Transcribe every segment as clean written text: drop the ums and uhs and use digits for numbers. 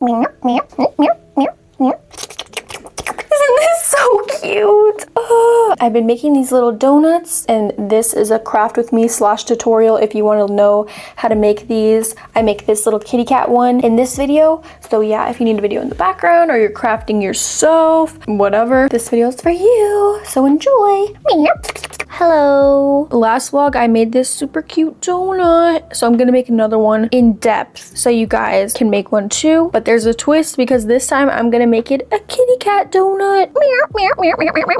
Isn't this so cute? Oh, I've been making these little donuts, and this is a craft with me / tutorial if you want to know how to make these. I make this little kitty cat one in this video. So yeah, if you need a video in the background or you're crafting yourself, whatever, this video is for you. So enjoy. Hello. Last vlog, I made this super cute donut. So I'm gonna make another one in depth so you guys can make one too. But there's a twist because this time I'm gonna make it a kitty cat donut.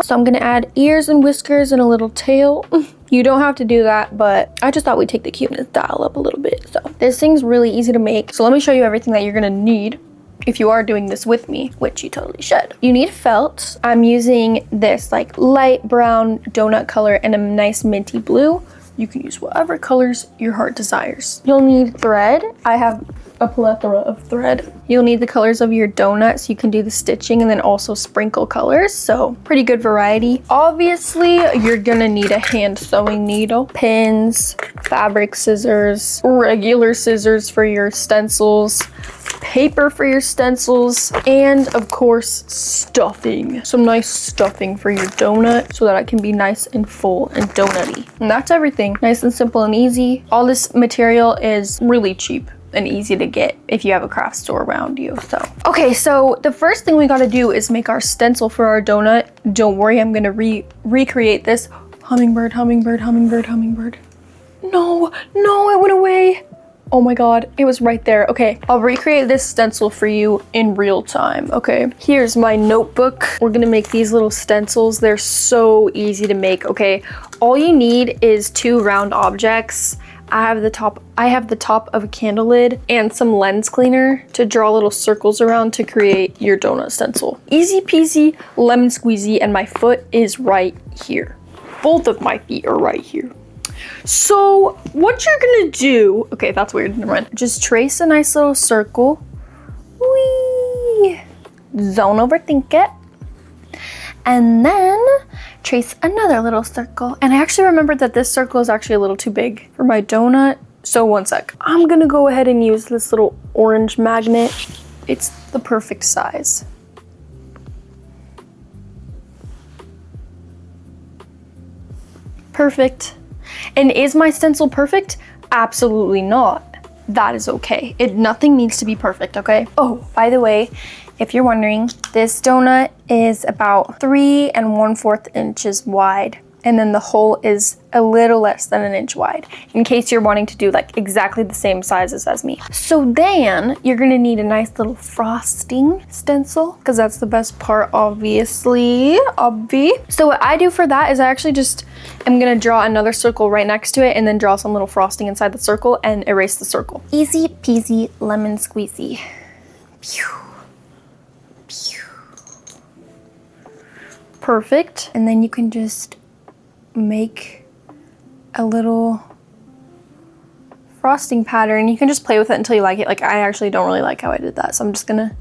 So I'm gonna add ears and whiskers and a little tail. You don't have to do that, but I just thought we'd take the cuteness dial up a little bit. So this thing's really easy to make. So let me show you everything that you're gonna need if you are doing this with me, which you totally should. You need felt. I'm using this like light brown donut color and a nice minty blue. You can use whatever colors your heart desires. You'll need thread. I have a plethora of thread. You'll need the colors of your donut so you can do the stitching and then also sprinkle colors. So pretty good variety. Obviously, you're gonna need a hand sewing needle, pins, fabric scissors, regular scissors for your stencils, paper for your stencils, and of course stuffing. Some nice stuffing for your donut so that it can be nice and full and donutty. And that's everything. Nice and simple and easy. All this material is really cheap and easy to get if you have a craft store around you. So okay, so the first thing we got to do is make our stencil for our donut. Don't worry, I'm gonna recreate this. Hummingbird, hummingbird, hummingbird, hummingbird. No, it went away. Oh my god, it was right there. Okay, I'll recreate this stencil for you in real time, okay? Here's my notebook. We're gonna make these little stencils. They're so easy to make, okay? All you need is 2 round objects. I have the top of a candle lid and some lens cleaner to draw little circles around to create your donut stencil. Easy peasy, lemon squeezy, and my foot is right here. Both of my feet are right here. So what you're gonna do, okay, that's weird, never mind. Just trace a nice little circle. Whee! Don't overthink it. And then trace another little circle. And I actually remembered that this circle is actually a little too big for my donut. So one sec. I'm gonna go ahead and use this little orange magnet. It's the perfect size. Perfect. And is my stencil perfect? Absolutely not. That is okay. Nothing needs to be perfect, okay? Oh, by the way, if you're wondering, this donut is about 3 1/4 inches wide. And then the hole is a little less than 1 inch wide, in case you're wanting to do like exactly the same sizes as me. So then you're gonna need a nice little frosting stencil, because that's the best part, obviously. So what I do for that is I actually just am gonna draw another circle right next to it and then draw some little frosting inside the circle and erase the circle. Easy peasy lemon squeezy. Pew. Pew. Perfect. And then you can just make a little frosting pattern. You can just play with it until you like it. Like, I actually don't really like how I did that, so I'm just gonna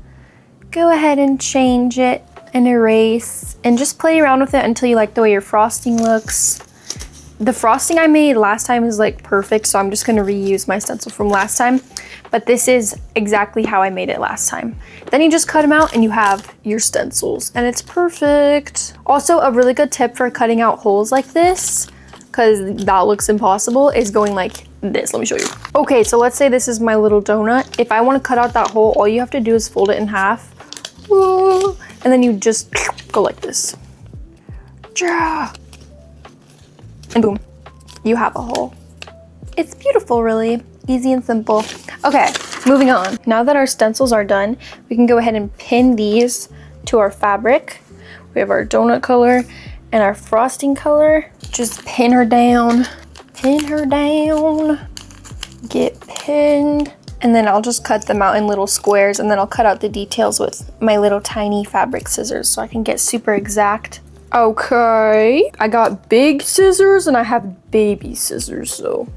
go ahead and change it and erase and just play around with it until you like the way your frosting looks. The frosting I made last time is like perfect, so I'm just gonna reuse my stencil from last time, but this is exactly how I made it last time. Then you just cut them out and you have your stencils and it's perfect. Also, a really good tip for cutting out holes like this, because that looks impossible, is going like this. Let me show you. Okay, so let's say this is my little donut. If I want to cut out that hole, all you have to do is fold it in half. And then you just go like this. And boom, you have a hole. It's beautiful, really. Easy and simple. Okay, moving on. Now that our stencils are done, we can go ahead and pin these to our fabric. We have our donut color and our frosting color. Just pin her down. Pin her down. Get pinned. And then I'll just cut them out in little squares, and then I'll cut out the details with my little tiny fabric scissors so I can get super exact. Okay, I got big scissors and I have baby scissors, so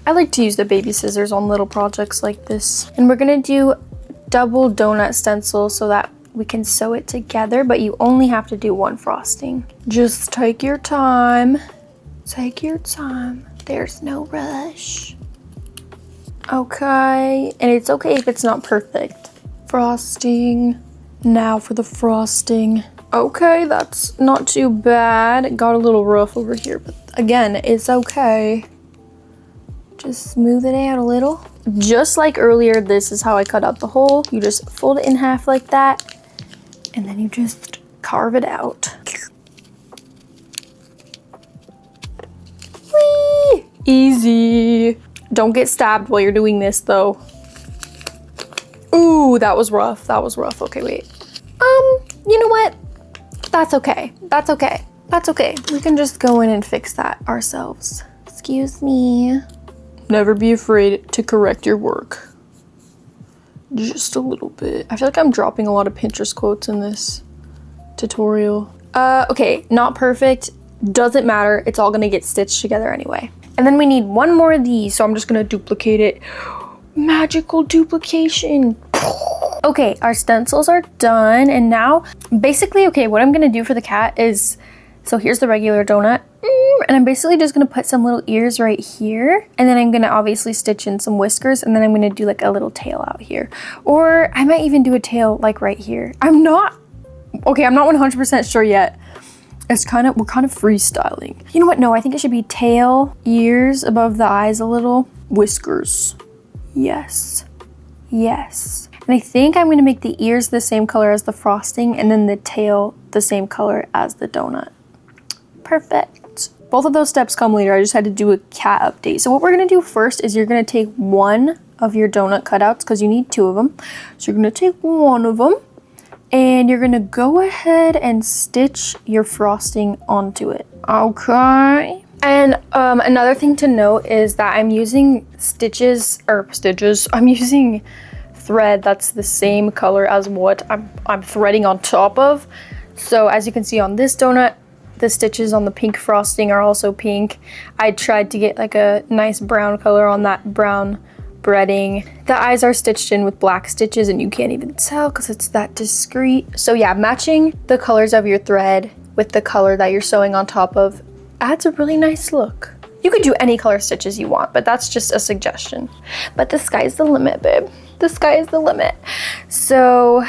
I like to use the baby scissors on little projects like this. And we're gonna do double donut stencil so that we can sew it together, but you only have to do one frosting. Just take your time. Take your time. There's no rush. Okay, and it's okay if it's not perfect. Frosting. Now for the frosting. Okay, that's not too bad. It got a little rough over here, but again, it's okay. Just smooth it out a little. Just like earlier, this is how I cut out the hole. You just fold it in half like that, and then you just carve it out. Whee! Easy. Don't get stabbed while you're doing this though. Ooh, that was rough. That was rough. Okay, wait. You know what? That's okay. That's okay. That's okay. We can just go in and fix that ourselves. Excuse me. Never be afraid to correct your work. Just a little bit. I feel like I'm dropping a lot of Pinterest quotes in this tutorial. Okay, not perfect. Doesn't matter. It's all gonna get stitched together anyway. And then we need one more of these, so I'm just gonna duplicate it. Magical duplication. Okay, our stencils are done, and now basically, okay, what I'm gonna do for the cat is, so here's the regular donut, and I'm basically just gonna put some little ears right here, and then I'm gonna obviously stitch in some whiskers, and then I'm gonna do like a little tail out here, or I might even do a tail like right here. I'm not 100% sure yet. We're kind of freestyling. You know what? No, I think it should be tail, ears above the eyes a little, whiskers. Yes. Yes. And I think I'm gonna make the ears the same color as the frosting, and then the tail the same color as the donut. Perfect. Both of those steps come later. I just had to do a cat update. So what we're gonna do first is you're gonna take one of your donut cutouts, because you need two of them. So you're gonna take one of them, and you're gonna go ahead and stitch your frosting onto it. Okay. And another thing to note is that I'm using I'm using thread that's the same color as what I'm threading on top of. So as you can see on this donut, the stitches on the pink frosting are also pink. I tried to get like a nice brown color on that brown breading. The eyes are stitched in with black stitches, and you can't even tell because it's that discreet. So yeah, matching the colors of your thread with the color that you're sewing on top of adds a really nice look. You could do any color stitches you want, but that's just a suggestion. But the sky's the limit, babe. The sky is the limit. So,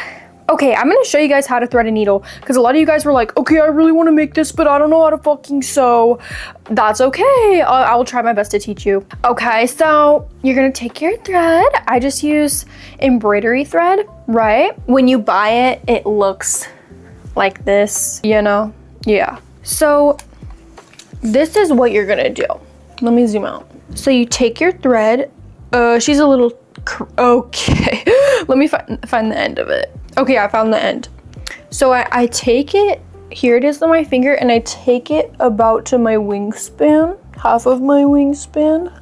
okay, I'm gonna show you guys how to thread a needle, because a lot of you guys were like, okay, I really wanna make this, but I don't know how to fucking sew. That's okay, I will try my best to teach you. Okay, so you're gonna take your thread. I just use embroidery thread, right? When you buy it, it looks like this, you know? Yeah. So, this is what you're gonna do. Let me zoom out. So you take your thread. She's a little, okay. Let me find the end of it. Okay, I found the end. So I take it, here it is on my finger, and I take it about to my wingspan, half of my wingspan.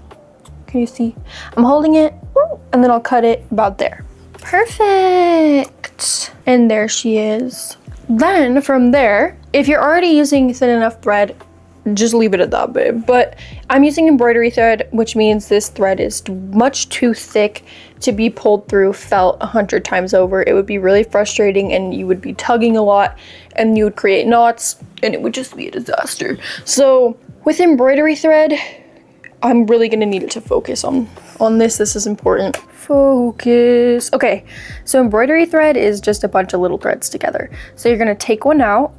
Can you see? I'm holding it, and then I'll cut it about there. Perfect. And there she is. Then from there, if you're already using thin enough thread, just leave it at that, babe. But I'm using embroidery thread, which means this thread is much too thick to be pulled through felt 100 times over. It would be really frustrating, and you would be tugging a lot, and you would create knots, and it would just be a disaster. So with embroidery thread, I'm really gonna need it to focus on this. This is important. Focus. Okay, so embroidery thread is just a bunch of little threads together. So you're gonna take one out.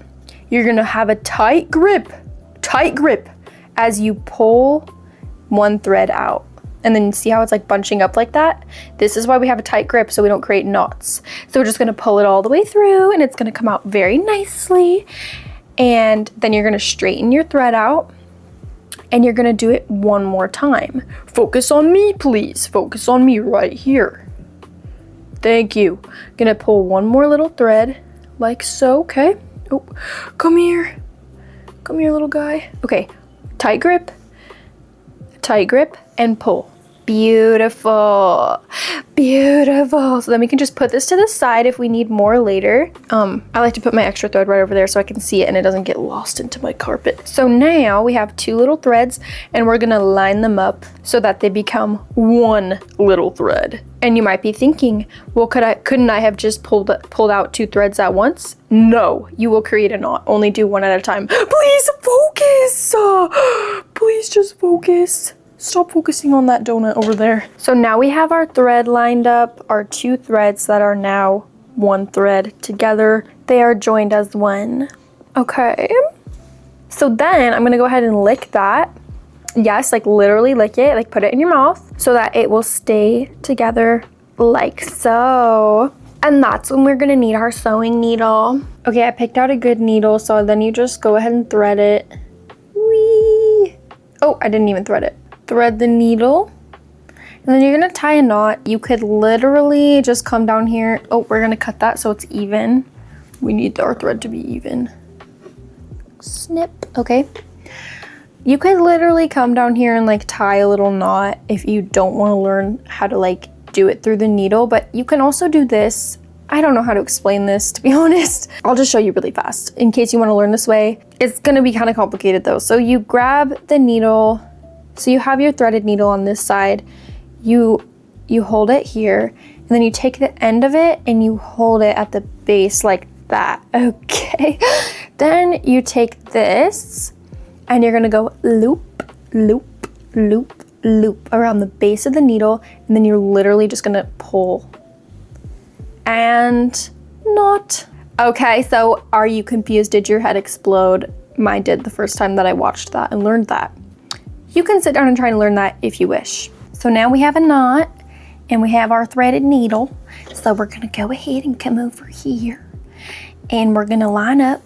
You're gonna have a tight grip as you pull one thread out, and then see how it's like bunching up like that? This is why we have a tight grip, so we don't create knots. So we're just gonna pull it all the way through, and it's gonna come out very nicely. And then you're gonna straighten your thread out, and you're gonna do it one more time. Focus on me, please. Focus on me right here. Thank you. Gonna pull one more little thread like so, okay? Oh, come here. Come here, little guy. Okay, tight grip, and pull. Beautiful, beautiful. So then we can just put this to the side if we need more later. I like to put my extra thread right over there so I can see it and it doesn't get lost into my carpet. So now we have two little threads, and we're gonna line them up so that they become one little thread. And you might be thinking, well, couldn't I have just pulled out two threads at once? No, you will create a knot. Only do one at a time. Please focus. Please just focus. Stop focusing on that donut over there. So now we have our thread lined up, our 2 threads that are now 1 thread together. They are joined as one. Okay. So then I'm gonna go ahead and lick that. Yes, like literally lick it, like put it in your mouth so that it will stay together like so. And that's when we're gonna need our sewing needle. Okay, I picked out a good needle, so then you just go ahead and thread it. Whee! Oh, I didn't even thread it. Thread the needle. And then you're gonna tie a knot. You could literally just come down here. Oh, we're gonna cut that so it's even. We need our thread to be even. Snip, okay. You could literally come down here and like tie a little knot if you don't wanna learn how to like do it through the needle, but you can also do this. I don't know how to explain this, to be honest. I'll just show you really fast in case you wanna learn this way. It's gonna be kind of complicated though. So you grab the needle, so you have your threaded needle on this side, you hold it here, and then you take the end of it and you hold it at the base like that, okay? Then you take this and you're gonna go loop, loop, loop, loop around the base of the needle, and then you're literally just gonna pull and knot. Okay, so are you confused? Did your head explode? Mine did the first time that I watched that and learned that. You can sit down and try to learn that if you wish. So now we have a knot and we have our threaded needle. So we're gonna go ahead and come over here and we're gonna line up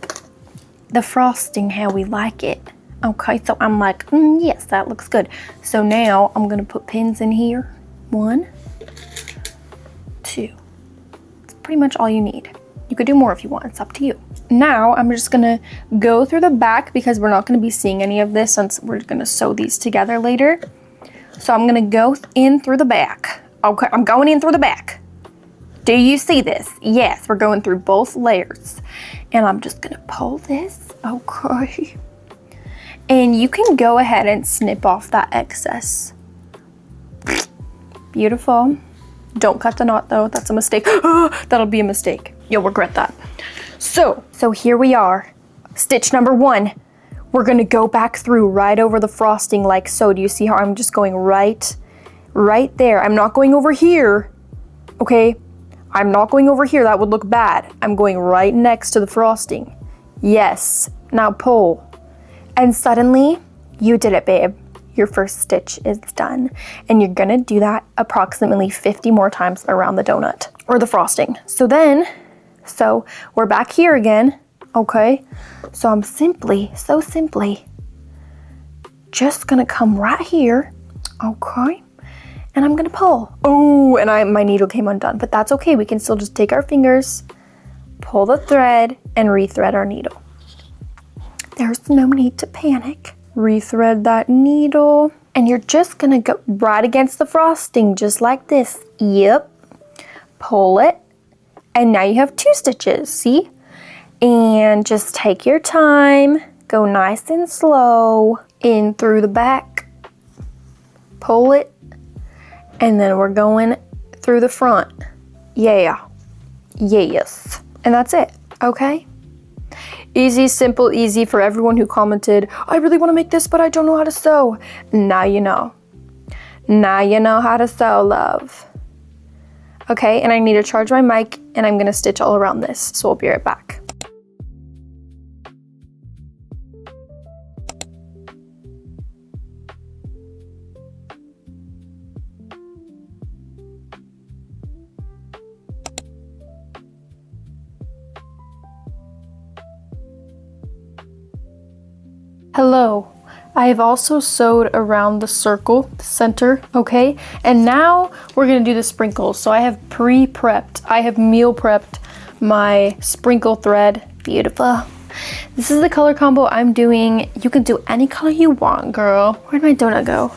the frosting how we like it. Okay, so I'm like, yes, that looks good. So now I'm gonna put pins in here. 1, 2. It's pretty much all you need. You could do more if you want, it's up to you. Now I'm just gonna go through the back because we're not gonna be seeing any of this since we're gonna sew these together later. So I'm gonna go in through the back. Okay, I'm going in through the back. Do you see this? Yes, we're going through both layers. And I'm just gonna pull this, okay. And you can go ahead and snip off that excess. Beautiful. Don't cut the knot though, that's a mistake. That'll be a mistake. You'll regret that. So here we are. Stitch number 1. We're gonna go back through right over the frosting like so. Do you see how I'm just going right there? I'm not going over here, okay? I'm not going over here, that would look bad. I'm going right next to the frosting. Yes, now pull. And suddenly, you did it, babe. Your first stitch is done. And you're gonna do that approximately 50 more times around the donut or the frosting. So we're back here again, okay? So I'm simply just gonna come right here, okay? And I'm gonna pull. Oh, and my needle came undone, but that's okay. We can still just take our fingers, pull the thread, and rethread our needle. There's no need to panic. Rethread that needle, and you're just gonna go right against the frosting, just like this. Yep. Pull it, and now you have 2 stitches, see? And just take your time, go nice and slow, in through the back, pull it, and then we're going through the front. Yeah, yes. And that's it, okay? Easy, simple, easy for everyone who commented, I really wanna make this, but I don't know how to sew. Now you know. Now you know how to sew, love. Okay, and I need to charge my mic, and I'm gonna stitch all around this, so I'll be right back. Hello. I have also sewed around the circle, the center, okay? And now we're gonna do the sprinkles. So I have pre-prepped, I have meal prepped my sprinkle thread. Beautiful. This is the color combo I'm doing. You can do any color you want, girl. Where'd my donut go?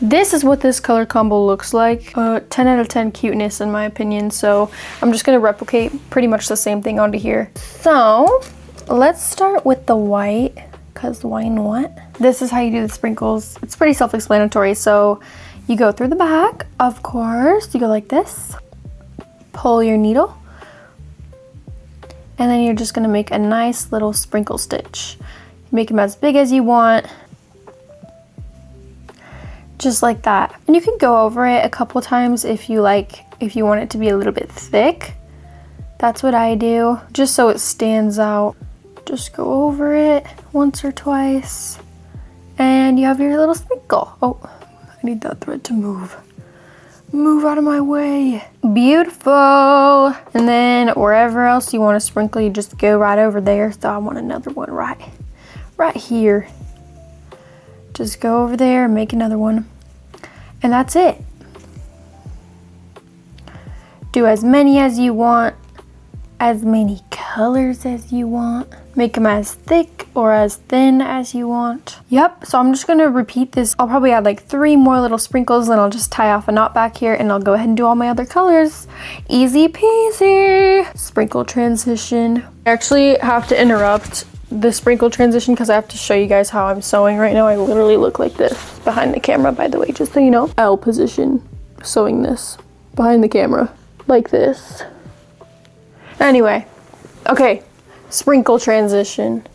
This is what this color combo looks like. 10 out of 10 cuteness in my opinion. So I'm just gonna replicate pretty much the same thing onto here. So let's start with the white. Because why not? This is how you do the sprinkles. It's pretty self-explanatory. So you go through the back, of course. You go like this. Pull your needle. And then you're just gonna make a nice little sprinkle stitch. Make them as big as you want. just like that. And you can go over it a couple times if you like, if you want it to be a little bit thick. That's what I do, just so it stands out. Just go over it once or twice, and you have your little sprinkle. Oh, I need that thread to move. Move out of my way. Beautiful. And then wherever else you want to sprinkle, you just go right over there. So I want another one right here. Just go over there and make another one. And that's it. Do as many as you want, as many colors as you want. Make them as thick or as thin as you want. Yep, so I'm just gonna repeat this. I'll probably add like 3 more little sprinkles, and I'll just tie off a knot back here, and I'll go ahead and do all my other colors. Easy peasy. Sprinkle transition. I actually have to interrupt the sprinkle transition because I have to show you guys how I'm sewing right now. I literally look like this behind the camera, by the way, just so you know. L position, sewing this behind the camera, like this. Anyway, okay, sprinkle transition.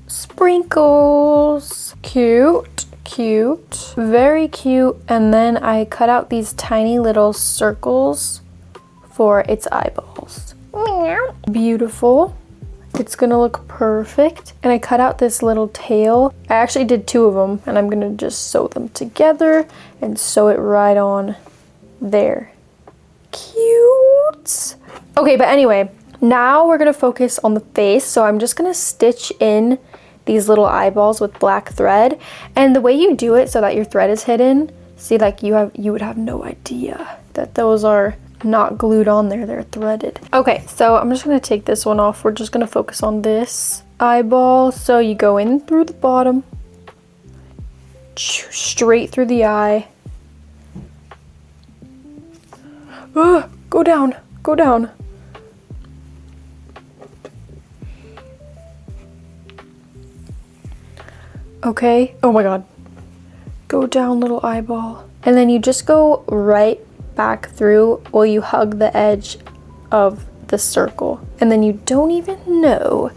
Sprinkles. Cute, cute, very cute. And then I cut out these tiny little circles for its eyeballs. Meow. Beautiful. It's gonna look perfect. And I cut out this little tail. I actually did 2 of them, and I'm gonna just sew them together and sew it right on there. Cute. Okay, but anyway, now we're gonna focus on the face. So I'm just gonna stitch in these little eyeballs with black thread. And the way you do it so that your thread is hidden, see, like you would have no idea that those are not glued on there, they're threaded. Okay, so I'm just gonna take this one off. We're just gonna focus on this eyeball. So you go in through the bottom, straight through the eye. Go down, go down. Okay, oh my God. Go down, little eyeball. And then you just go right back through while you hug the edge of the circle. And then you don't even know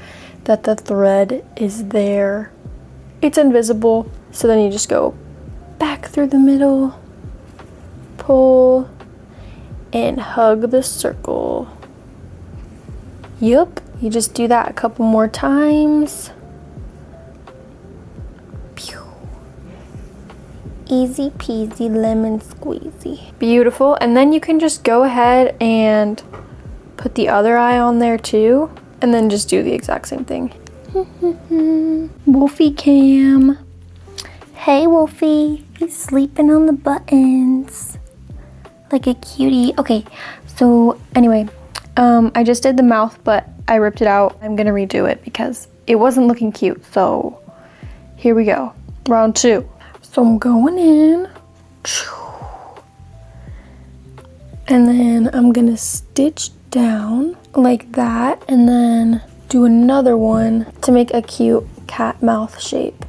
that the thread is there. It's invisible. So then you just go back through the middle, pull, and hug the circle. Yup, you just do that a couple more times. Pew. Easy peasy lemon squeezy. Beautiful. And then you can just go ahead and put the other eye on there too, and then just do the exact same thing. Wolfie Cam. Hey Wolfie, he's sleeping on the buttons like a cutie. Okay, so anyway, I just did the mouth, but I ripped it out. I'm gonna redo it because it wasn't looking cute. So here we go, round 2. So I'm going in, and then I'm gonna stitch down like that, and then do another one to make a cute cat mouth shape,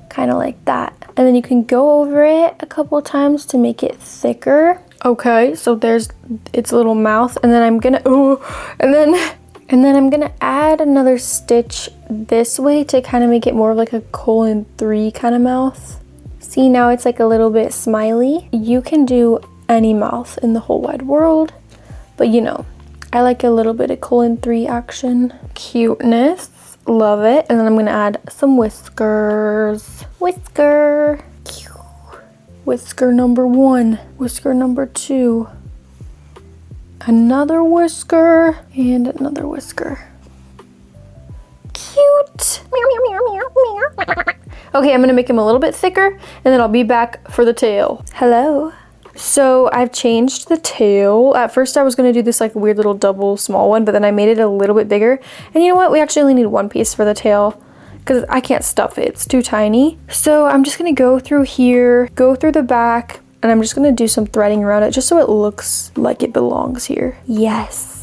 kind of like that. And then you can go over it a couple times to make it thicker. Okay, so there's its little mouth, and then I'm gonna and then I'm gonna add another stitch this way to kind of make it more of like a :3 kind of mouth. See, now it's like a little bit smiley. You can do any mouth in the whole wide world, but you know, I like a little bit of :3 action. Cuteness. Love it. And then I'm gonna add some whiskers. Whisker. Whisker number 1. Whisker number 2. Another whisker. And another whisker. Cute. Okay, I'm gonna make him a little bit thicker, and then I'll be back for the tail. Hello. So I've changed the tail. At first I was gonna do this like weird little double small one, but then I made it a little bit bigger. And you know what? We actually only need 1 piece for the tail because I can't stuff it. It's too tiny. So I'm just gonna go through here, go through the back, and I'm just gonna do some threading around it just so it looks like it belongs here. Yes.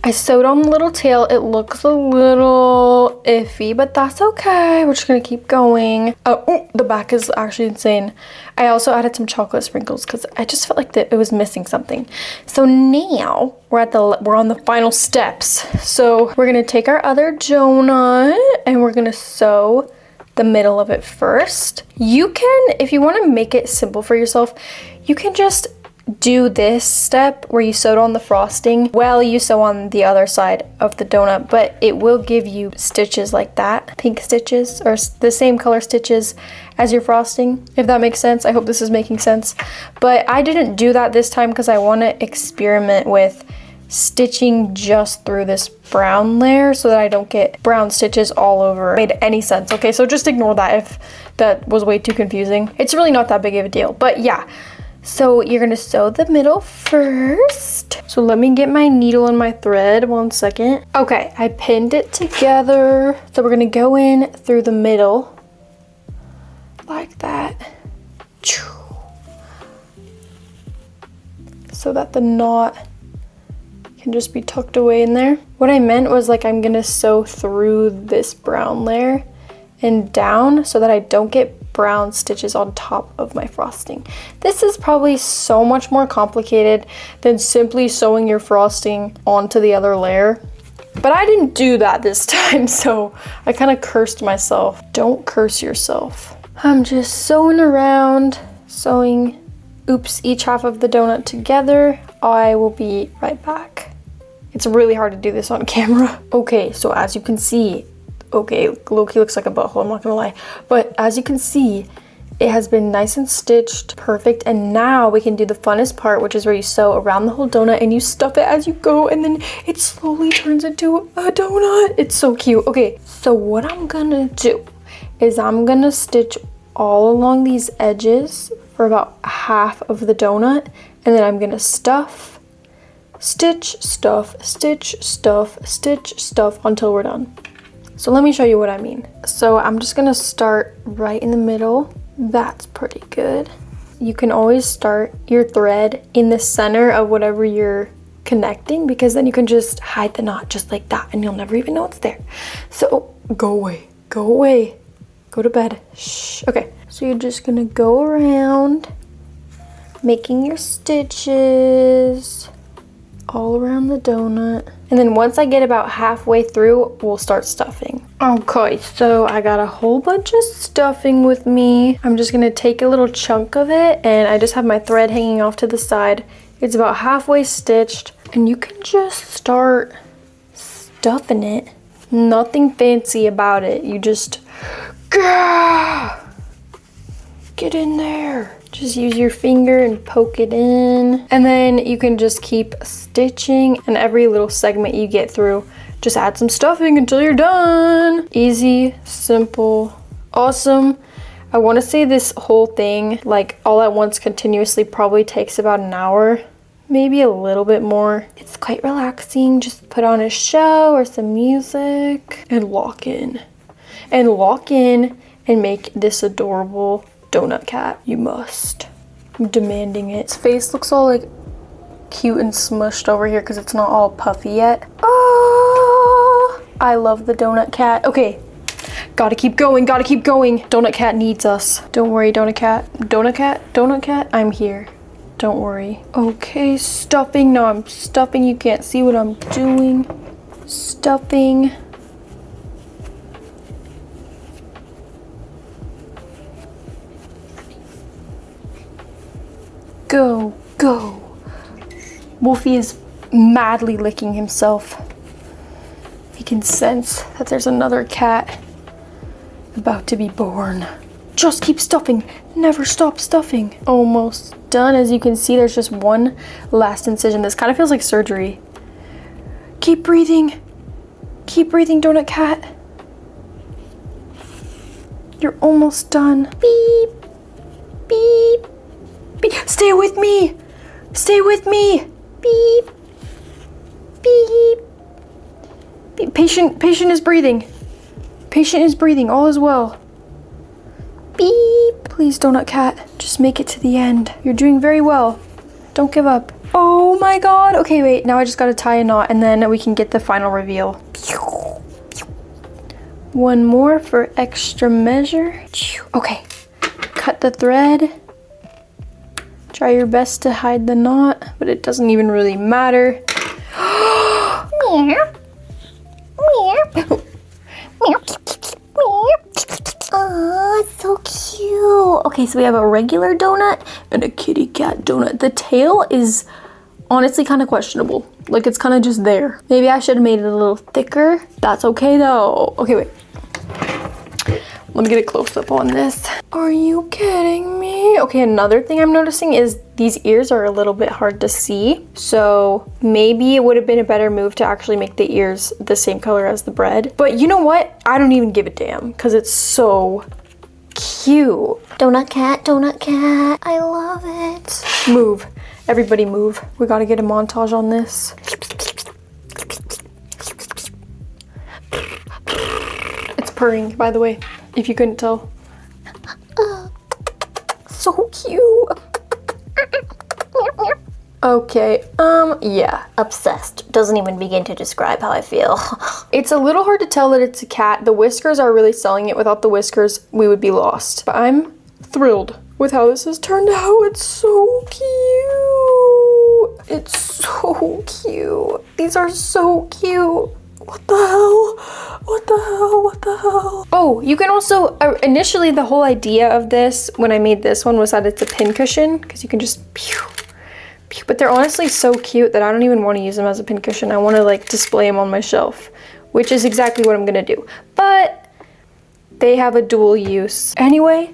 I sewed on the little tail. It looks a little iffy, but that's okay. We're just gonna keep going. Oh, the back is actually insane. I also added some chocolate sprinkles because I just felt like that it was missing something. So now we're on the final steps. So we're gonna take our other donut and we're gonna sew the middle of it first. You can, if you want to make it simple for yourself, you can just do this step where you sewed on the frosting while you sew on the other side of the donut, but it will give you stitches like that, pink stitches, or the same color stitches as your frosting, if that makes sense. I hope this is making sense. But I didn't do that this time because I want to experiment with stitching just through this brown layer so that I don't get brown stitches all over. Made any sense? Okay, so just ignore that if that was way too confusing. It's really not that big of a deal, but yeah. So you're gonna sew the middle first. So let me get my needle and my thread, 1 second. Okay, I pinned it together. So we're gonna go in through the middle like that. So that the knot can just be tucked away in there. What I meant was like I'm gonna sew through this brown layer and down so that I don't get brown stitches on top of my frosting. This is probably so much more complicated than simply sewing your frosting onto the other layer. But I didn't do that this time, so I kind of cursed myself. Don't curse yourself. I'm just sewing around, sewing, each half of the donut together. I will be right back. It's really hard to do this on camera. Okay, so as you can see, okay, Loki looks like a butthole, I'm not gonna lie. But as you can see, it has been nice and stitched, perfect. And now we can do the funnest part, which is where you sew around the whole donut and you stuff it as you go, and then it slowly turns into a donut. It's so cute. Okay, so what I'm gonna do is I'm gonna stitch all along these edges for about half of the donut, and then I'm gonna stuff, stitch, stuff, stitch, stuff, stitch, stuff until we're done. So let me show you what I mean. So I'm just gonna start right in the middle. That's pretty good. You can always start your thread in the center of whatever you're connecting, because then you can just hide the knot just like that and you'll never even know it's there. So go away, go away, go to bed. Shh. Okay, so you're just gonna go around making your stitches all around the donut. And then once I get about halfway through, we'll start stuffing. Okay, so I got a whole bunch of stuffing with me. I'm just gonna take a little chunk of it, and I just have my thread hanging off to the side. It's about halfway stitched, and you can just start stuffing it. Nothing fancy about it. You just get in there. Just use your finger and poke it in. And then you can just keep stitching, and every little segment you get through, just add some stuffing until you're done. Easy, simple, awesome. I want to say this whole thing, like all at once continuously, probably takes about an hour, maybe a little bit more. It's quite relaxing. Just put on a show or some music and lock in. And lock in and make this adorable donut cat. You must. I'm demanding it. Its face looks all like cute and smushed over here because it's not all puffy yet. Oh, I love the donut cat. Okay, gotta keep going, gotta keep going. Donut cat needs us. Don't worry, donut cat. Donut cat, donut cat, I'm here. Don't worry. Okay, stuffing. No, I'm stuffing. You can't see what I'm doing. Stuffing. Go, go. Wolfie is madly licking himself. He can sense that there's another cat about to be born. Just keep stuffing. Never stop stuffing. Almost done. As you can see, there's just one last incision. This kind of feels like surgery. Keep breathing. Keep breathing, donut cat. You're almost done. Beep. Beep. Beep. Stay with me. Stay with me. Beep. Beep. Beep. Patient is breathing. Patient is breathing. All is well. Beep. Please, donut cat, just make it to the end. You're doing very well. Don't give up. Oh my god. Okay, wait. Now I just gotta tie a knot and then we can get the final reveal. One more for extra measure. Okay. Cut the thread. Try your best to hide the knot, but it doesn't even really matter. cute. Okay, so we have a regular donut and a kitty cat donut. The tail is honestly kind of questionable. Like, it's kind of just there. Maybe I should have made it a little thicker. That's okay though. Okay, wait. Let me get a close-up on this. Are you kidding me? Okay, another thing I'm noticing is these ears are a little bit hard to see. So maybe it would have been a better move to actually make the ears the same color as the bread. But you know what? I don't even give a damn because it's so cute. Donut cat, I love it. Move, everybody move. We gotta get a montage on this. It's purring, by the way, if you couldn't tell. So cute. Okay, yeah, obsessed. Doesn't even begin to describe how I feel. It's a little hard to tell that it's a cat. The whiskers are really selling it. Without the whiskers, we would be lost. But I'm thrilled with how this has turned out. It's so cute. It's so cute. These are so cute. What the hell? What the hell? What the hell? Oh, you can also, initially the whole idea of this, when I made this one, was that it's a pin cushion, because you can just pew. But they're honestly so cute that I don't even want to use them as a pin cushion. I want to like display them on my shelf, which is exactly what I'm gonna do. But they have a dual use. Anyway,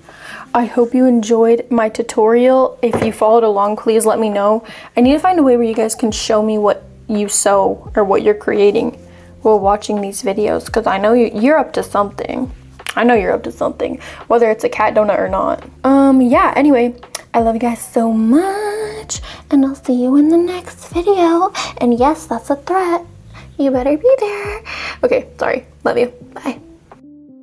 I hope you enjoyed my tutorial. If you followed along, please let me know. I need to find a way where you guys can show me what you sew or what you're creating while watching these videos, because I know you're up to something. I know you're up to something, whether it's a cat donut or not. Yeah, anyway, I love you guys so much, and I'll see you in the next video. And yes, that's a threat. You better be there. Okay, sorry. Love you. Bye.